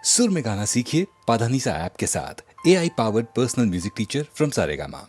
सुर में गाना सीखिए पाधानीसा ऐप के साथ। AI powered personal music teacher from Saregama.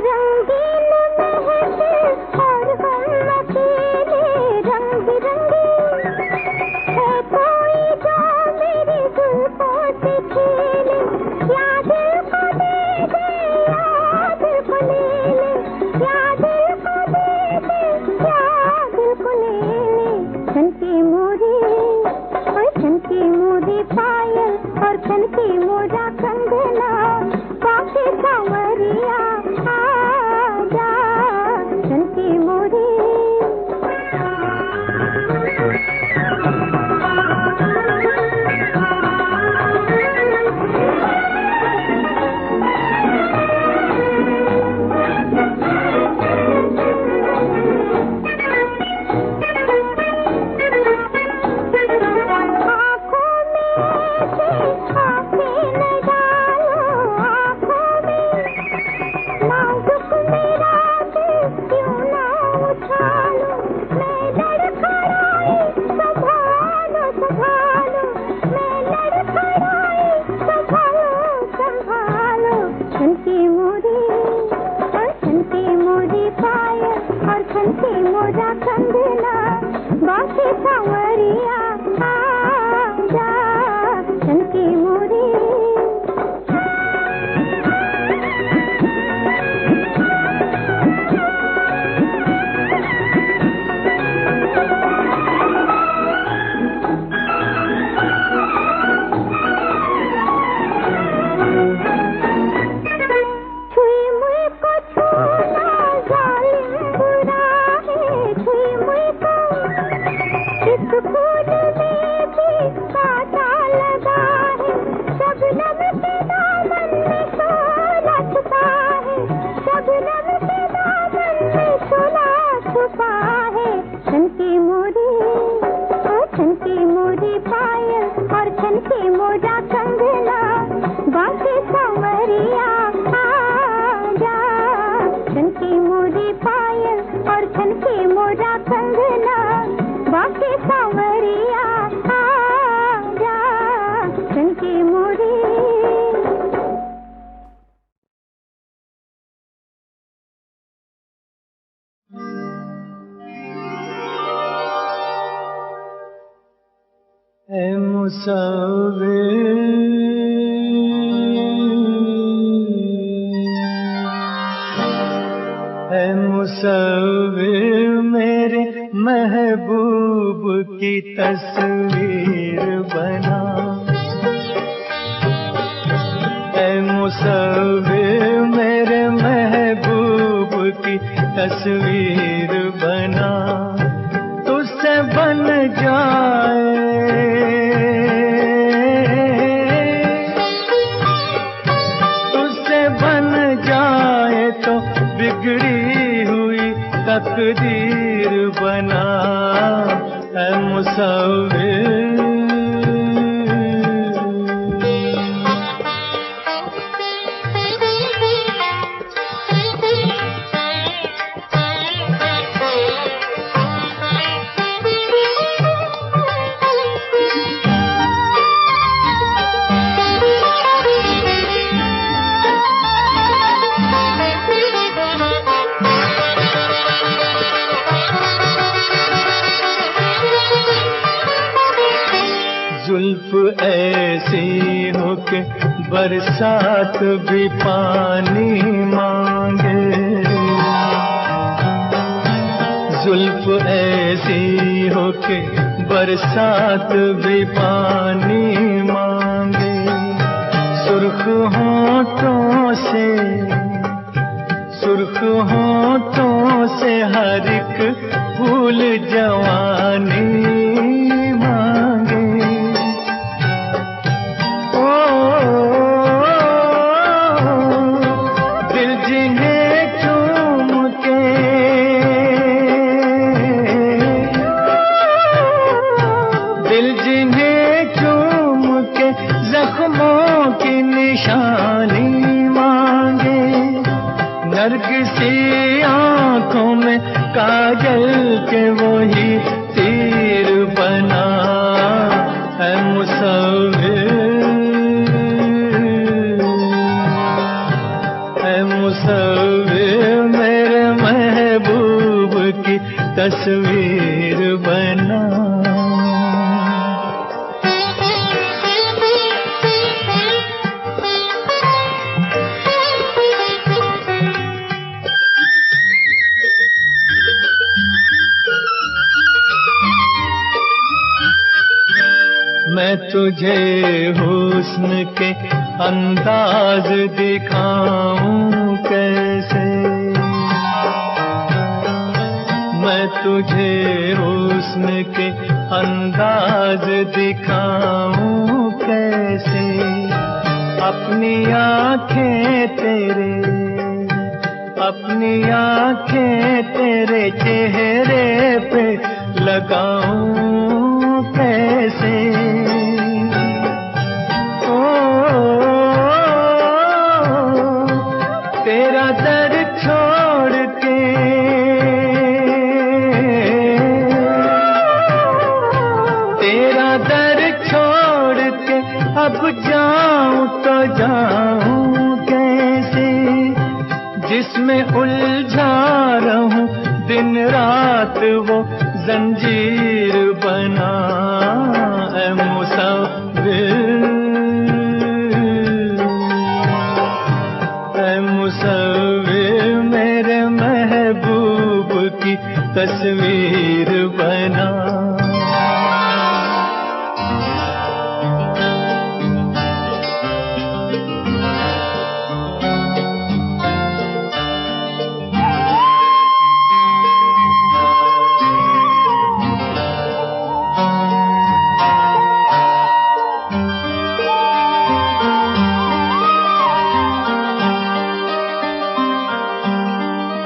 रंगीन महफिल और हम छनके मोरा कंगना बाके सांवरिया आजा छनके मोरे मोरा कंगना बाके सांवरिया आजा छनके मोरे मोरा कंगना बाके सांवरिया आजा छनके मोरे पायल और छनके मोरा कंगना बाके सांवरिया आजा छनके मोरे मुसव्विर मेरे महबूब की तस्वीर बना मुसव्विर मेरे महबूब की तस्वीर बना तुझसे बन जाए बिगड़ी हुई तकदीर बना है मुसव्विर जुल्फ ऐसी हो के बरसात भी पानी मांगे जुल्फ ऐसी हो के बरसात भी पानी मांगे सुर्ख होठों से हर एक फूल जवानी नरगिसी आँखों में काजल के वही तीर बना है मुसव्विर मेरे महबूब की तस्वीर बना मैं तुझे हूँ हुस्न के अंदाज दिखाऊं कैसे, मैं तुझे हुस्न के अंदाज दिखाऊं कैसे, अपनी आँखें तेरे चेहरे पे लगाऊं कैसे। तेरा दर छोड़ के, तेरा दर छोड़ के अब जाऊं तो जाऊं कैसे, जिसमें उलझा रहूं दिन रात वो जंजीर बना। ऐ मुसव्विर, ऐ मुसव्विर मेरे महबूब की तस्वीर बना।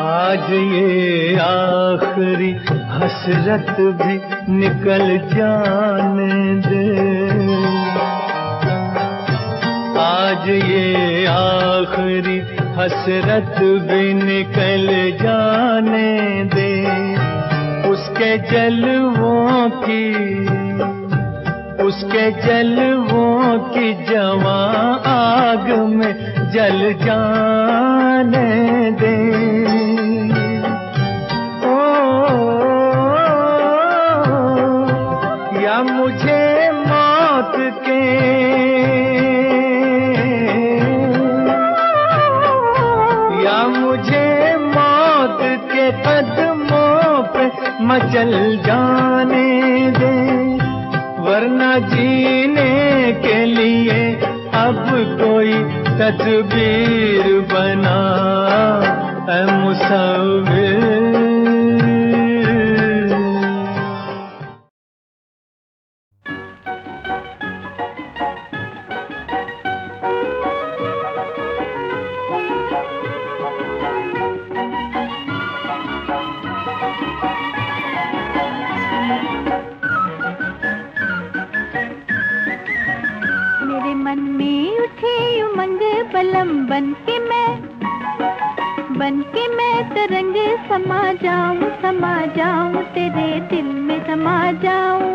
आज ये आखिरी हसरत भी निकल जाने दे, आज ये आखिरी हसरत भी निकल जाने दे। उसके जलवों की जवां आग में जल जाने दे। या मुझे मौत के, या मुझे मौत के कदमों पे मचल जाने दे, वरना जीने के लिए अब कोई तदबीर बना। ऐ मुसव्विर, बन के मैं तरंग समा जाऊं तेरे दिल में समा जाऊं।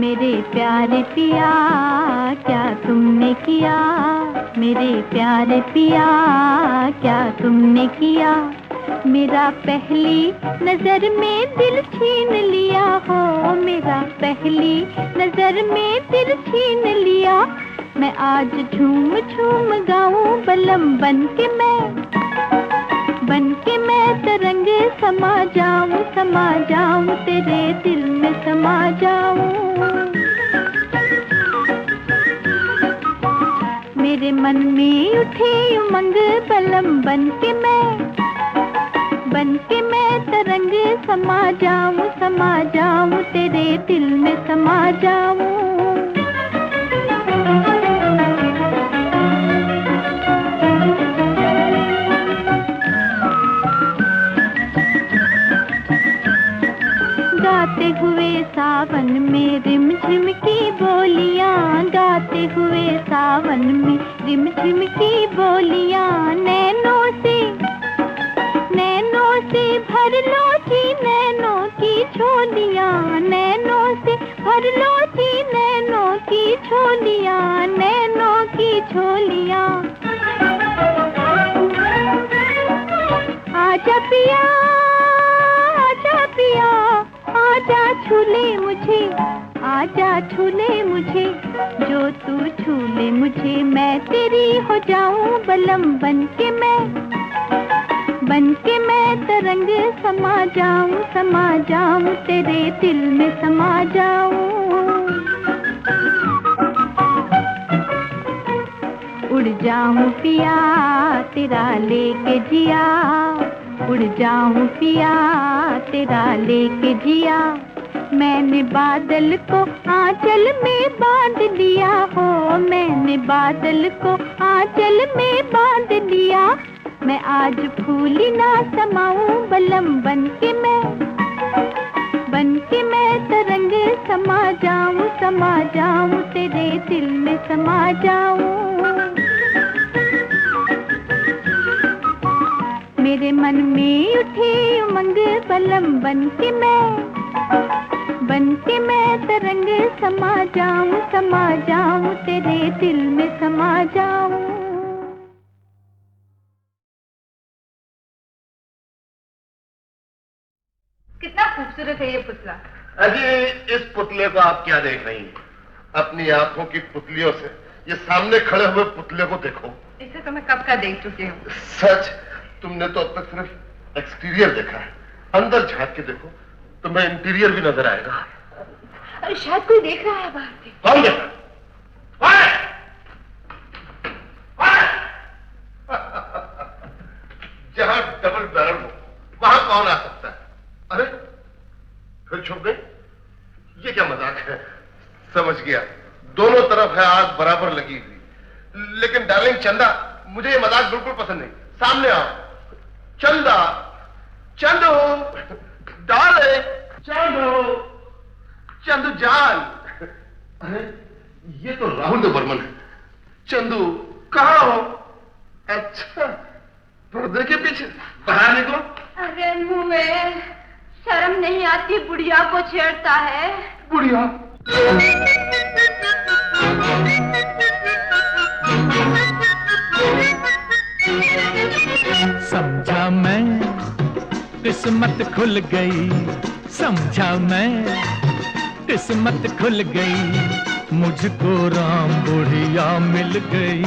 मेरे प्यारे पिया क्या तुमने किया, मेरे प्यारे पिया क्या तुमने किया, मेरा पहली नजर में दिल छीन लिया हो, मेरा पहली नजर में दिल छीन लिया। मैं आज झूम झूम गाऊं बलम बन के मैं तरंग समा जाऊं तेरे दिल में समा जाऊं। मेरे मन में उठे उमंग बलम बन के मैं तरंग समा जाऊं तेरे दिल में समा जाऊं। गाते हुए सावन में रिमझिम की बोलियां, गाते हुए सावन में रिमझिम की बोलियां, नैनों से भर लो जी नैनों की झोलियां, नैनों से भर लो जी नैनों की झोलियां, नैनों की झोलियां। आजा पिया आजा छूले मुझे, आजा छूले मुझे, जो तू छूले मुझे मैं तेरी हो जाऊं बलम बन के बन के मैं तरंग समा जाऊं तेरे दिल में समा जाऊं। उड़ जाऊं पिया तेरा लेके जिया, उड़ जाऊं पिया तेरा लेके जिया। मैंने बादल को आंचल में बांध लिया हो, मैंने बादल को आंचल में बांध लिया। मैं आज फूली ना समाऊं बलम बन के मैं तरंग समा जाऊं तेरे दिल में समा जाऊं। मेरे मन में उठी उमंग बलम बन के मैं तरंग समा जाऊं तेरे दिल में समा जाऊं। कितना खूबसूरत है ये पुतला। अजी इस पुतले को आप क्या देख रही हैं? अपनी आंखों की पुतलियों से ये सामने खड़े हुए पुतले को देखो। इसे तो मैं कब का देख चुकी हूँ। सच? तुमने तो अब तक सिर्फ एक्सटीरियर देखा है, अंदर झांक के देखो तुम्हें इंटीरियर भी नजर आएगा। अरे शायद कोई देख रहा है बाहर से। कौन देख रहा? जहां डबल बैरल हो वहां कौन आ सकता है? अरे फिर छुप गई? ये क्या मजाक है? समझ गया, दोनों तरफ है आग बराबर लगी हुई। लेकिन डार्लिंग चंदा, मुझे ये मजाक बिल्कुल पसंद नहीं। सामने आओ चंदा, चंदू डार्लिंग, चंदू जान। अरे ये तो राहुल बर्मन है। चंदू कहाँ हो? अच्छा पर्दे के पीछे, बाहर निकलो। अरे मुंह में शर्म नहीं आती, बुढ़िया को छेड़ता है। बुढ़िया? समझा मैं किस्मत खुल गई, समझा मैं किस्मत खुल गई, मुझको राम बुढ़िया मिल गई।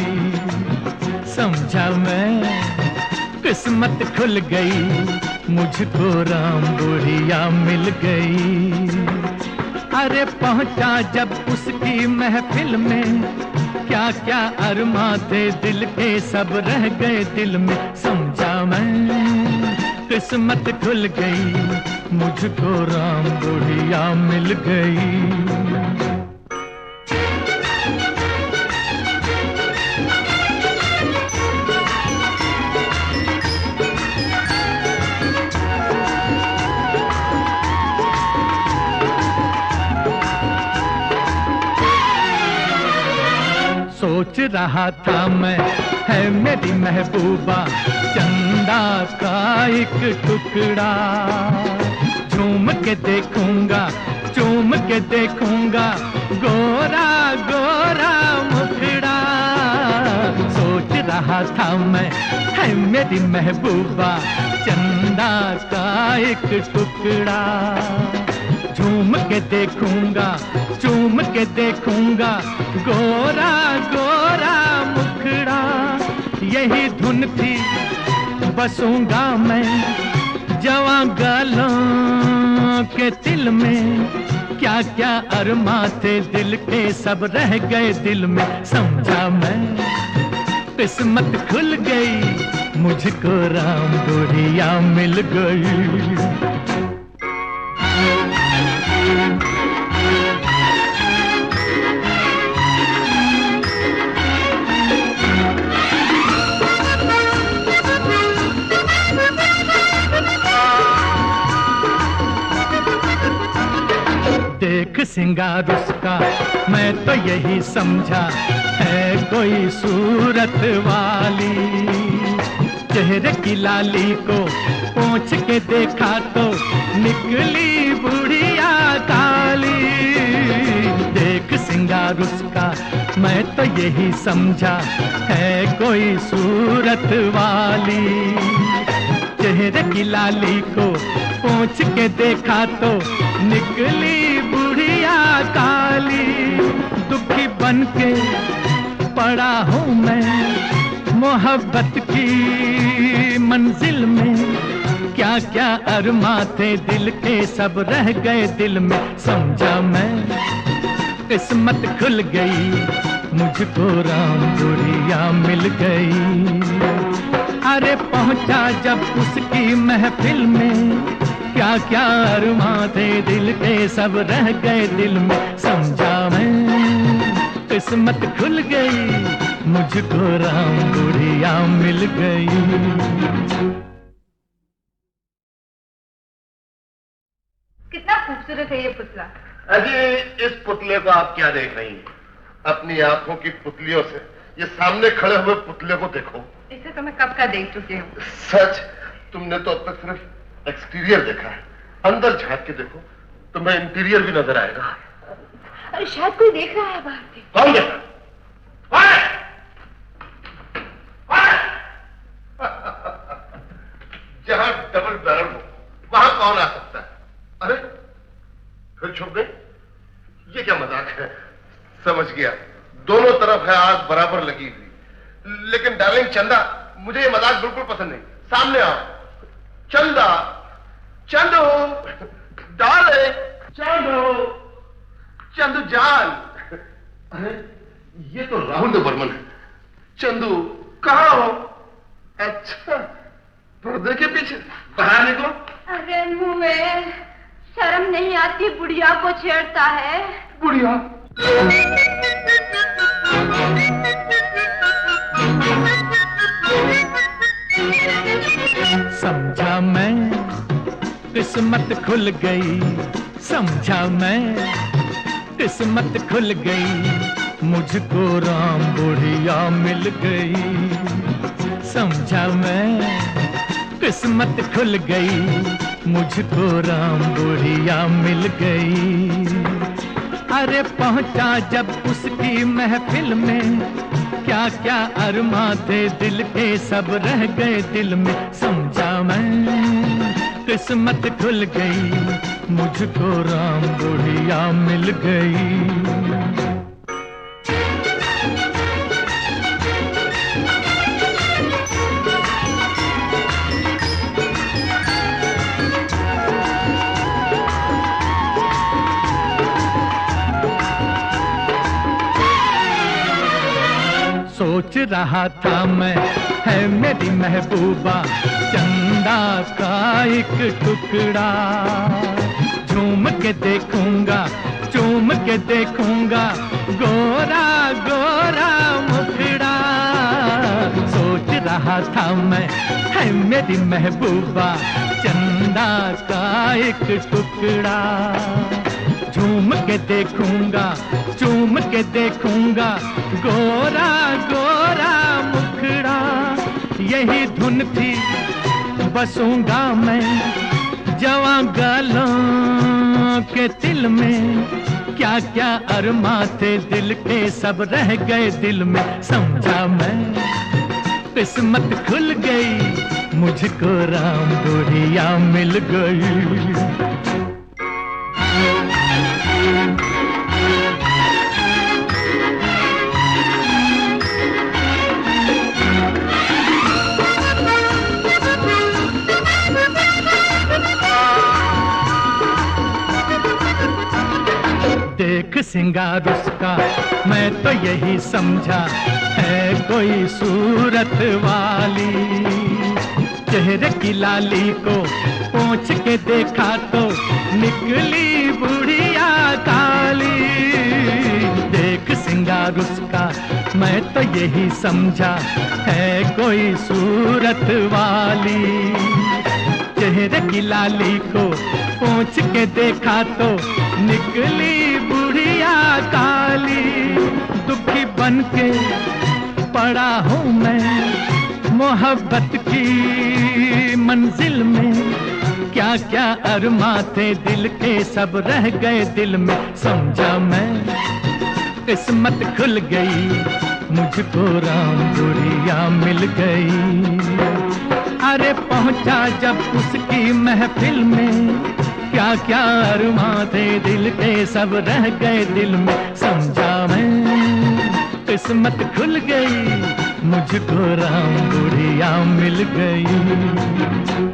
समझा मैं किस्मत खुल गई, मुझको राम बुढ़िया मिल गई। अरे पहुंचा जब उसकी महफिल में, क्या क्या अरमा थे दिल के सब रह गए दिल में। समझा मैं किस्मत खुल गई, मुझको राम बुढ़िया मिल गई। सोच रहा था मैं है मेरी महबूबा चंदा का एक टुकड़ा, झूम के देखूंगा चूम के देखूंगा गोरा गोरा मुखड़ा। सोच रहा था मैं है मेरी महबूबा चंदा का एक टुकड़ा, झूम के देखूंगा चूम के देखूंगा गोरा गोरा मुखड़ा। यही धुन थी बसूंगा मैं जवां गालों के दिल में, क्या क्या अरमा थे दिल के सब रह गए दिल में। समझा मैं किस्मत खुल गई, मुझको राम बुढ़िया मिल गई। देख सिंगार उसका मैं तो यही समझा है कोई सूरत वाली, चेहरे की लाली को पोंछ के देखा तो निकली बुढ़िया काली। देख सिंगार उसका मैं तो यही समझा है कोई सूरत वाली, चेहरे की लाली को पोंछ के देखा तो निकली बुढ़िया काली। दुखी बन के पड़ा हूँ मैं मोहब्बत की मंजिल में क्या क्या अरमा थे दिल के, सब रह गए दिल में। समझा मैं किस्मत खुल गई, मुझको राम बुढ़िया मिल गई। अरे पहुंचा जब उसकी महफिल में, क्या क्या अरमा थे दिल के, सब रह गए दिल में। समझा मैं किस्मत खुल गई, मुझको राम बुढ़िया मिल गई। कितना खूबसूरत है ये पुतला। अजी इस पुतले को आप क्या देख रही हैं? अपनी आंखों की पुतलियों से ये सामने खड़े हुए पुतले को देखो। इसे तो मैं कब का देख चुकी हूँ। सच, तुमने तो अब तक सिर्फ एक्सटीरियर देखा है, अंदर झांक के देखो तुम्हें इंटीरियर भी नजर आएगा। अरे शायद कोई देख रहा है बाहर से। कौन देख रहा है? जहां डबल बैरल हो वहां कौन आ सकता है? अरे फिर छुप गई, ये क्या मजाक है? समझ गया, दोनों तरफ है आग बराबर लगी हुई। लेकिन डार्लिंग चंदा, मुझे ये मजाक बिल्कुल पसंद नहीं। सामने आओ चंदा, चंदू डार्लिंग, चंदू, चंदू जान। अरे ये तो राहुल बर्मन है। चंदू कहाँ हो? अच्छा, पर्दे के पीछे, बाहर निकलो। अरे मुंह में शर्म नहीं आती, बुढ़िया को छेड़ता है। बुढ़िया? समझा मैं किस्मत खुल गई, समझा मैं किस्मत खुल गई, मुझको राम बुढ़िया मिल गई। समझा मैं किस्मत खुल गई, मुझको राम बुढ़िया मिल गई। अरे पहुंचा जब उसकी महफिल में, क्या क्या अरमा थे दिल के, सब रह गए दिल में। समझा मैं किस्मत खुल गई, मुझको राम बुढ़िया मिल गई। सोच रहा था मैं, है मेरी महबूबा चंदा का एक टुकड़ा, झूम के देखूंगा, चूम के देखूंगा, गोरा गोरा मुखड़ा। सोच रहा था मैं, है मेरी महबूबा चंदा का एक टुकड़ा, झूम के देखूंगा, चूम के देखूंगा, गोरा गोरा मुखड़ा। यही धुन थी बसूंगा मैं जवां गालों के दिल में, क्या क्या अरमा थे दिल के, सब रह गए दिल में। समझा मैं किस्मत खुल गई, मुझको राम बुढ़िया मिल गई। देख सिंगार उसका मैं तो यही समझा, है कोई सूरत वाली। चेहरे की लाली को पोंछ के देखा तो निकली बुढ़िया काली। देख सिंगार उसका मैं तो यही समझा, है कोई सूरत वाली। चेहरे की लाली को पोंछ के देखा तो निकली बुढ़िया काली। दुखी बन के पड़ा हूँ मैं मोहब्बत की मंजिल में, क्या क्या अरमा थे दिल के, सब रह गए दिल में। समझा मैं किस्मत खुल गई, मुझको राम बुढ़िया मिल गई। अरे पहुंचा जब उसकी महफिल में, क्या क्या अरमा थे दिल के, सब रह गए दिल में। समझा मैं किस्मत खुल गई, मुझको राम बुढ़िया मिल गई।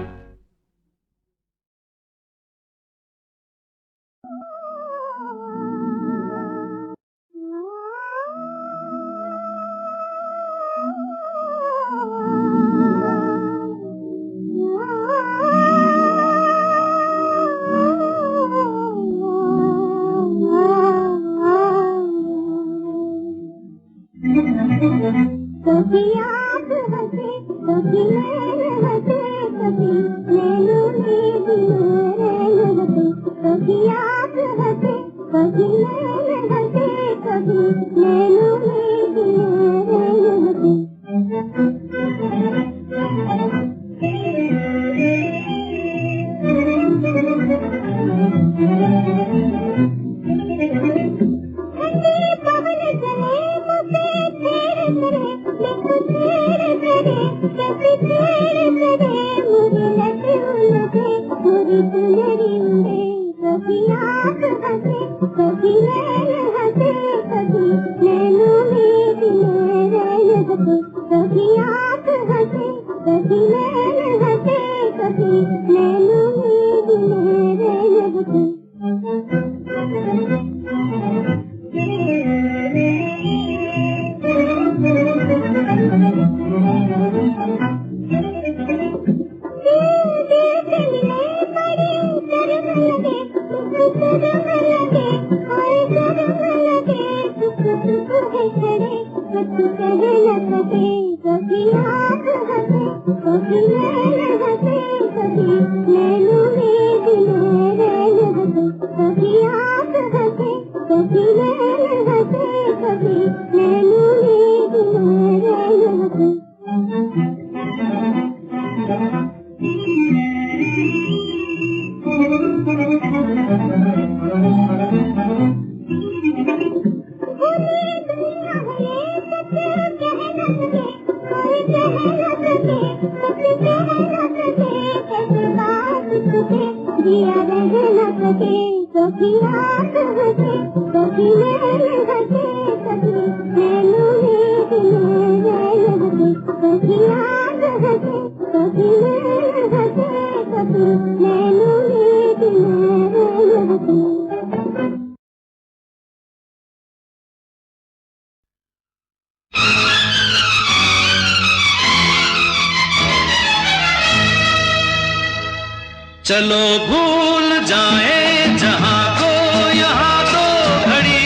चलो भूल जाए जहां को यहाँ तो घड़ी,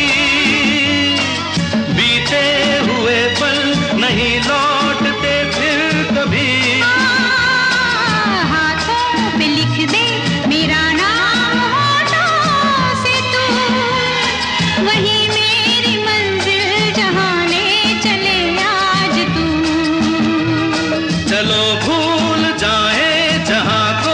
बीते हुए पल नहीं लौटते फिर कभी। हाथों पे लिख दे मेरा नाम होठों से तू, वही मेरी मंजिल जहां ले चले आज तू। चलो भूल जाए जहां को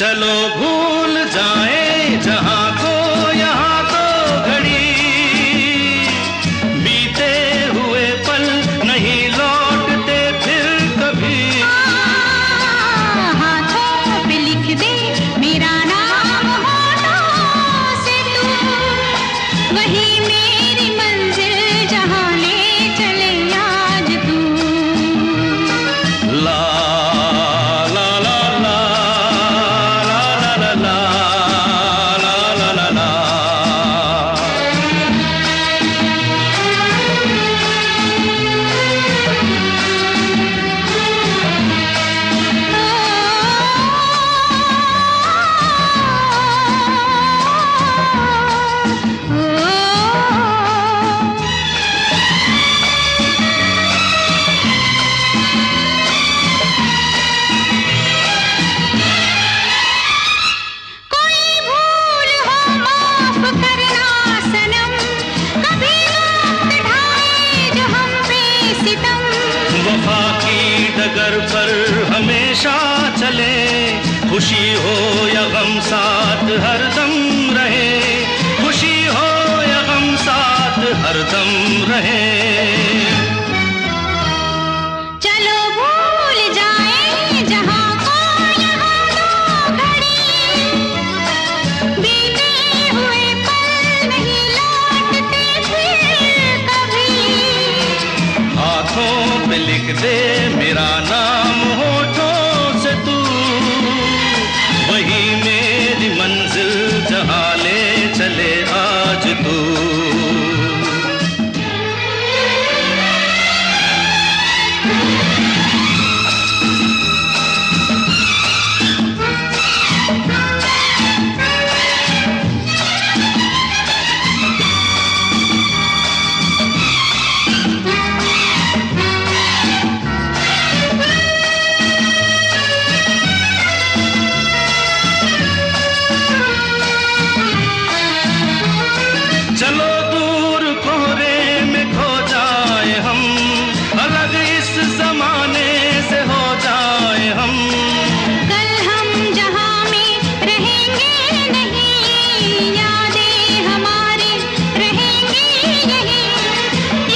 चलो भूल जाए जहां को यहाँ तो घड़ी, बीते हुए पल नहीं लौटते फिर कभी। हाथों पे लिख दे मेरा नाम होठों से तू, वही मेरी मंजिल जहां ले चले आज तू। वफा की डगर पर हमेशा चले, खुशी हो या गम साथ हरदम रहे, खुशी हो या गम साथ हरदम रहे। चलो भूल जाए जहां को यहाँ दो घड़ी, बीते हुए पल नहीं लौटते फिर कभी। हाथों पे लिख दे मेरा नाम होठों से तू, वही मेरी मंजिल जहां ले चले आज तू। चलो दूर कोहरे में खो जाए हम, अलग इस जमाने से हो जाए हम। कल हम जहां में रहेंगे नहीं, यादें हमारी रहेंगी यही,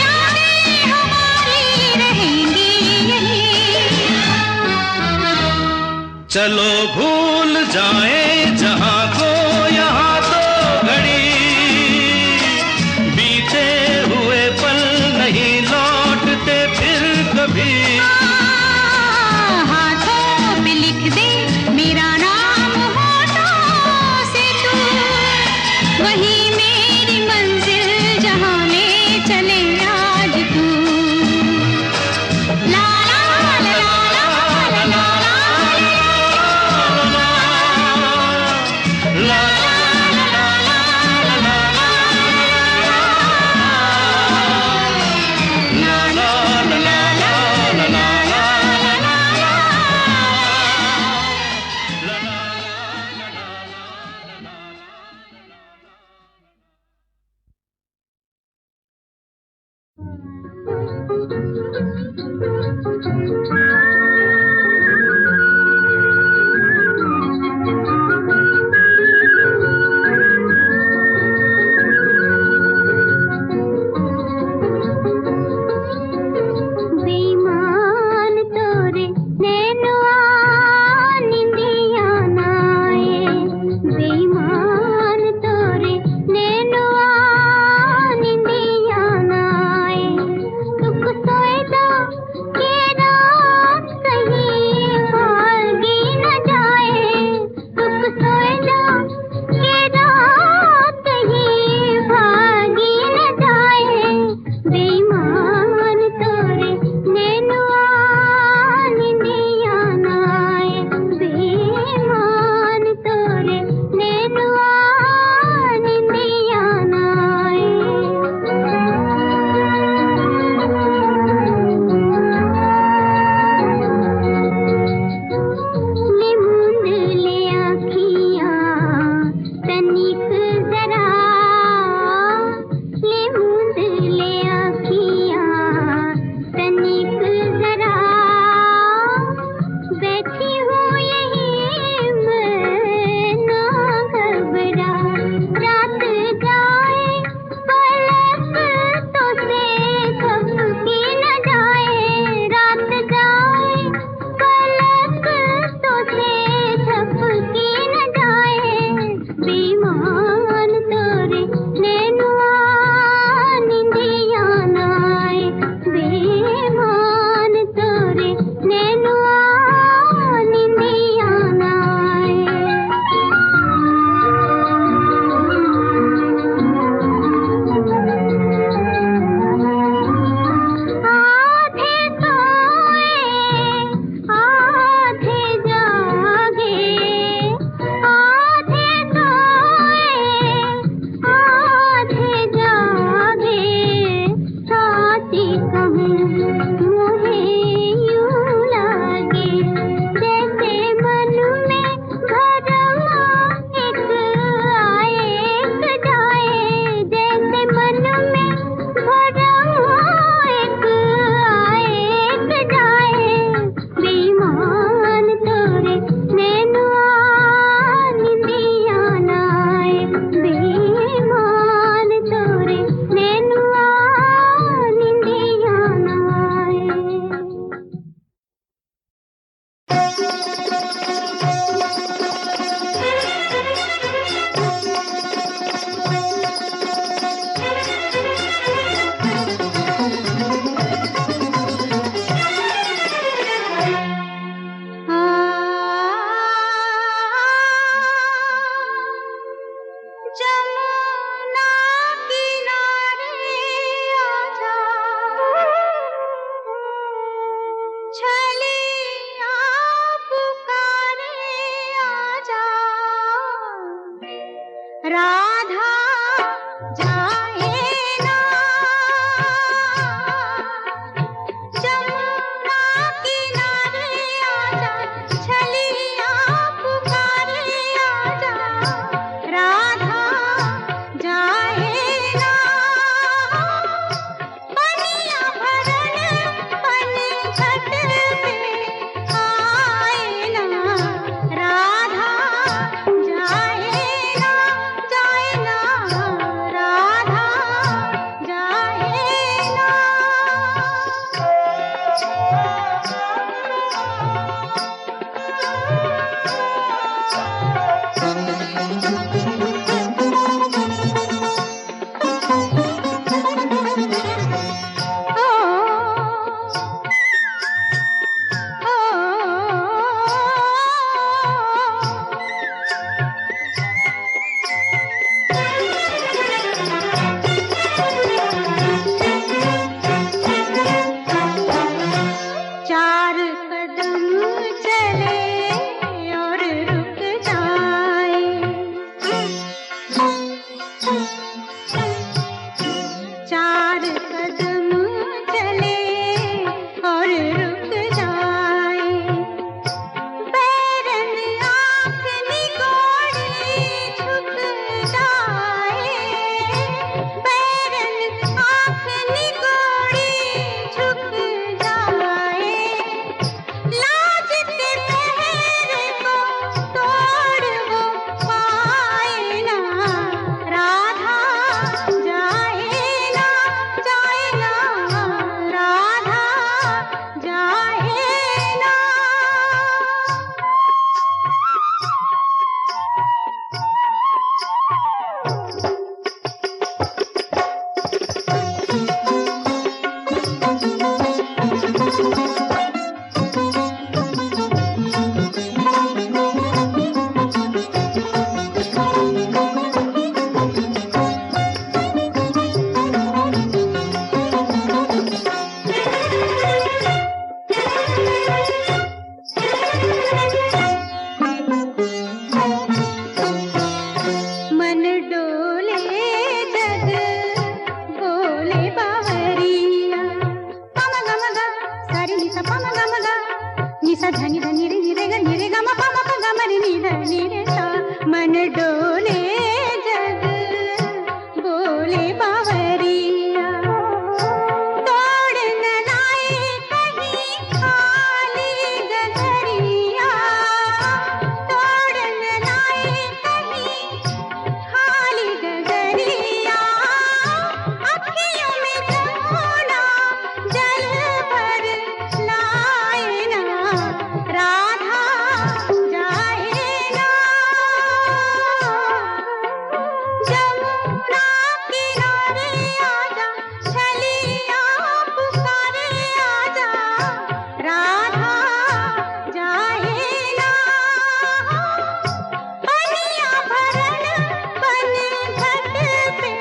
यादें हमारी रहेंगी यही। चलो भूल जाए जहां को यहाँ तो घड़ी, बीते हुए पल नहीं लौटते फिर कभी। हाथों पे लिख दे मेरा नाम होठों से तू, वही मेरी मंजिल जहां ले चले आज तू। ला ला ला ला ला ला ला बेईमान तोरे नैनुआ निंदिया नाए, बेईमान तोरे नैनुआ निंदिया नाए। चार कदम चले और रुक जाए, बैरन आँख निगोड़ी झुक जाए, बैरन आँख निगोड़ी झुक जाए, लाज के पहरे को तोड़ वो पाए ना, राधा जाए ना, जाए ना, राधा जाए ना। मन डोले जग बोले बावरिया, पम गम ग सारी निसा पम गम ग निसा धनि धनि रे नि रे ग म पम प ग म रे नि ध नि रे सा। मन डोले जग बोले बावरिया, तोड़ न लाए कहीं खाली गगरिया, तोड़ न लाए कहीं खाली गगरिया, अखियों में जमुना जल भर लाए ना, राधा जाए ना। जमुना किनारे आजा, छलिया पुकारे आजा, राधा जाए ना। पनिया भरन बन घट पे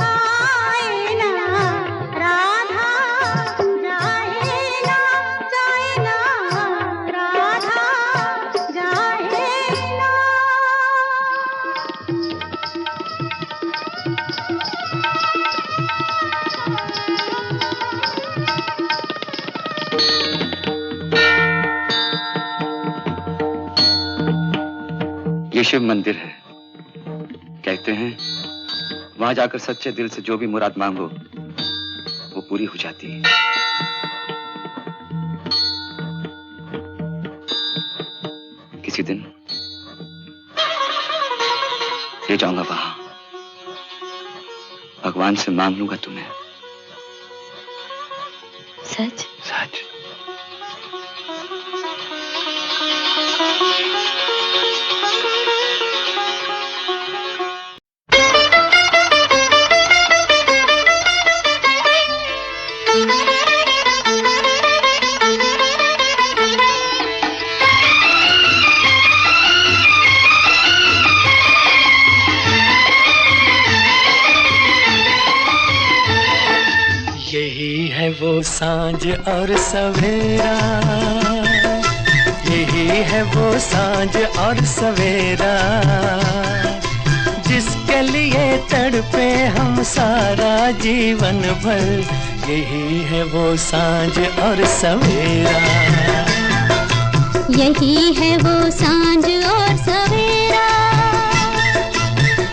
आए ना, राधा जाए ना, जाए ना, राधा जाए ना। ये शिव मंदिर है। कहते हैं वहां जाकर सच्चे दिल से जो भी मुराद मांगो वो पूरी हो जाती है। किसी दिन ले जाऊंगा वहां, भगवान से मांग लूंगा तुम्हें। सच? सच। यही है वो सांझ और सवेरा, यही है वो सांझ और सवेरा, जिसके लिए तड़पे हम सारा जीवन भर। यही है वो सांझ और सवेरा, यही है वो सांझ और सवेरा,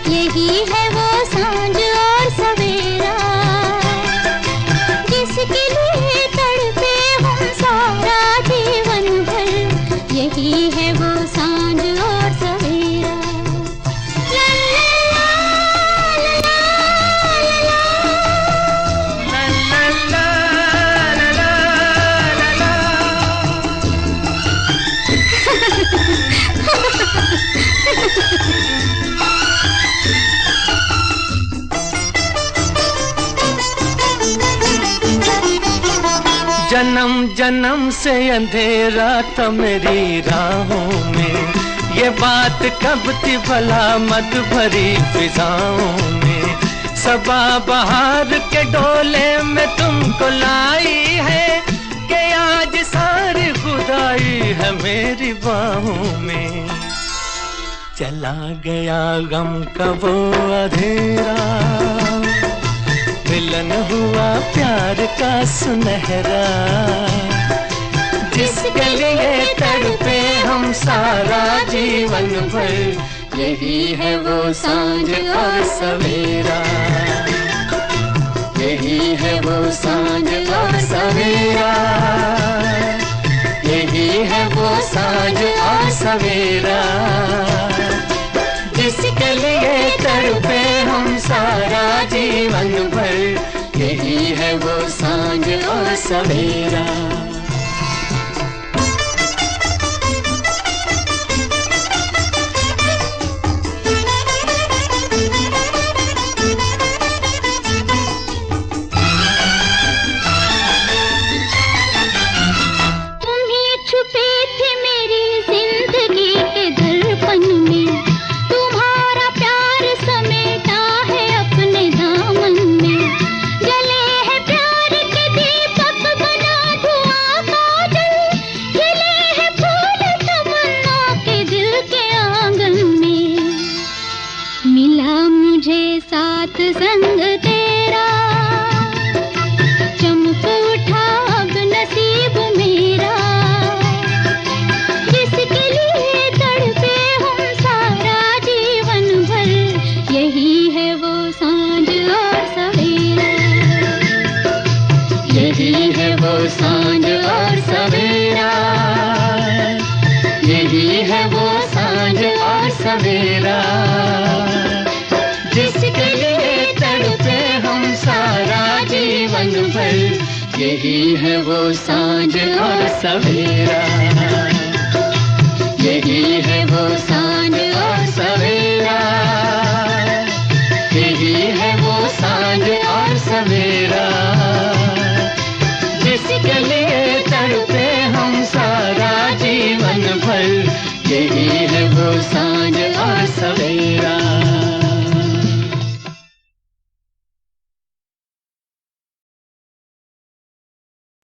यही है वो सांझ और सवेरा, जिसके लिए तड़पे हम सारा जीवन भर। यही है वो सांझ और सवेरा। ला ला ला ला ला ला ला ला। जन्म जन्म से अंधेरा था मेरी राहों में, ये बात कब थी भला मत भरी फिजाओं में। सबा बहार के डोले में तुमको लाई है, कि आज सारी खुदाई है मेरी बाहों में। चला गया गम का वो अंधेरा, मिल मिलन हुआ प्यार का सुनहरा, जिसके लिए तड़पे हम सारा जीवन भर, यही है वो सांझ और सवेरा, यही है वो सांझ और सवेरा, यही है वो सांझ और सवेरा, जिसके लिए तड़पे हम सारा जीवन भर, यही है वो सांझ और सवेरा। संग तेरा चमक उठा अब नसीब मेरा, जिसके लिए तड़पे हम सारा जीवन भर, यही है वो सांझ और सवेरा, यही है वो सांझ और सवेरा, यही है वो सांझ और सवेरा, जिसके लिए तड़पे हम सारा जीवन भर, यही है वो सांझ और सवेरा, यही है वो सांझ और सवेरा, यही है वो सांझ और सवेरा, जिसके लिए तड़पे हम सारा जीवन भर, यही है वो सांझ और सवेरा।